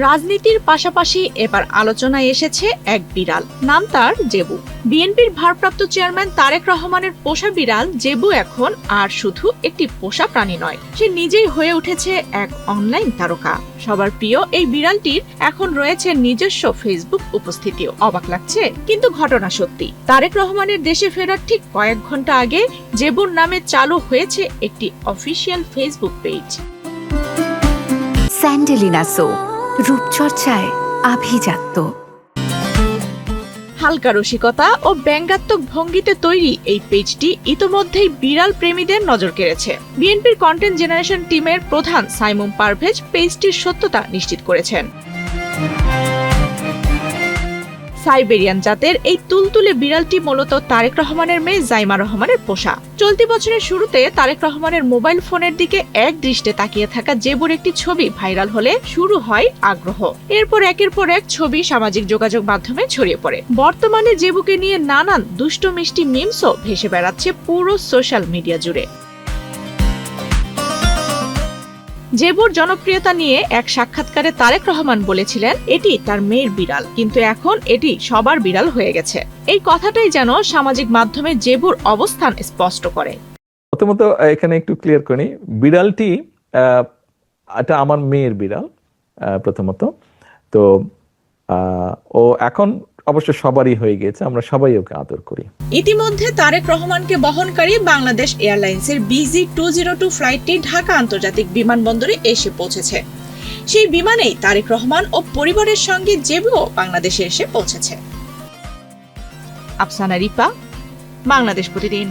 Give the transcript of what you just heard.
রাজনীতির পাশাপাশি এবার আলোচনায় এসেছে এক বিড়াল, নাম তার জেবু। বিএনপির ভারপ্রাপ্ত চেয়ারম্যান তারেক রহমানের পোষা বিড়াল জেবু এখন আর শুধু একটি পোষা প্রাণী নয়, সে নিজেই হয়ে উঠেছে এক অনলাইন তারকা। সবার প্রিয় এই বিড়ালটির এখন রয়েছে নিজস্ব ফেসবুক উপস্থিতিও। অবাক লাগছে, কিন্তু ঘটনা সত্যি। তারেক রহমানের দেশে ফেরার ঠিক কয়েক ঘন্টা আগে জেবুর নামে চালু হয়েছে একটি অফিসিয়াল ফেসবুক পেজ। স্যান্ডেলিনা সো, রূপচর্চায় আভিজাত্য। হালকা রসিকতা ও ব্যঙ্গাত্মক ভঙ্গিতে তৈরি এই পেজটি ইতোমধ্যেই বিড়াল প্রেমীদের নজর কেড়েছে। বিএনপির কন্টেন্ট জেনারেশন টিমের প্রধান সাইমুম পারভেজ পেজটির সত্যতা নিশ্চিত করেছেন। সাইবেরিয়ান জাতের এই তুলতুলে বিড়ালটি মূলত তারেক রহমানের মেয়ে জাইমা রহমানের পোষা। চলতি বছরের শুরুতে তারেক রহমানের মোবাইল ফোনের দিকে এক দৃষ্টে তাকিয়ে থাকা জেবুর একটি ছবি ভাইরাল হলে শুরু হয় আগ্রহ। এরপর একের পর এক ছবি সামাজিক যোগাযোগ মাধ্যমে ছড়িয়ে পড়ে। বর্তমানে জেবুকে নিয়ে নানান দুষ্ট মিষ্টি মিমসও ভেসে বেড়াচ্ছে পুরো সোশ্যাল মিডিয়া জুড়ে। জেবুর জনপ্রিয়তা নিয়ে এক সাক্ষাৎকারে তারেক রহমান বলেছিলেন, এটি তার মেয়ের বিড়াল, কিন্তু এখন এটি সবার বিড়াল হয়ে গেছে। এই কথাটাই যেন সামাজিক মাধ্যমে জেবুর অবস্থান স্পষ্ট করে। প্রথমত এখানে একটু ক্লিয়ার করি, বিড়ালটি এটা আমার মেয়ের বিড়াল প্রথমত। তো ও এখন অবশ্য সবারই হয়ে গেছে, আমরা সবাই ওকে আদর করি। ইতিমধ্যে তারেক রহমানকে বহনকারী বাংলাদেশ এয়ারলাইন্সের BG202 ফ্লাইটটি ঢাকা আন্তর্জাতিক বিমানবন্দরে এসে পৌঁছেছে। সেই বিমানেই তারেক রহমান ও পরিবারের সঙ্গে জেবুও বাংলাদেশে এসে পৌঁছেছে। আফসানা রিপা, বাংলাদেশ প্রতিদিন।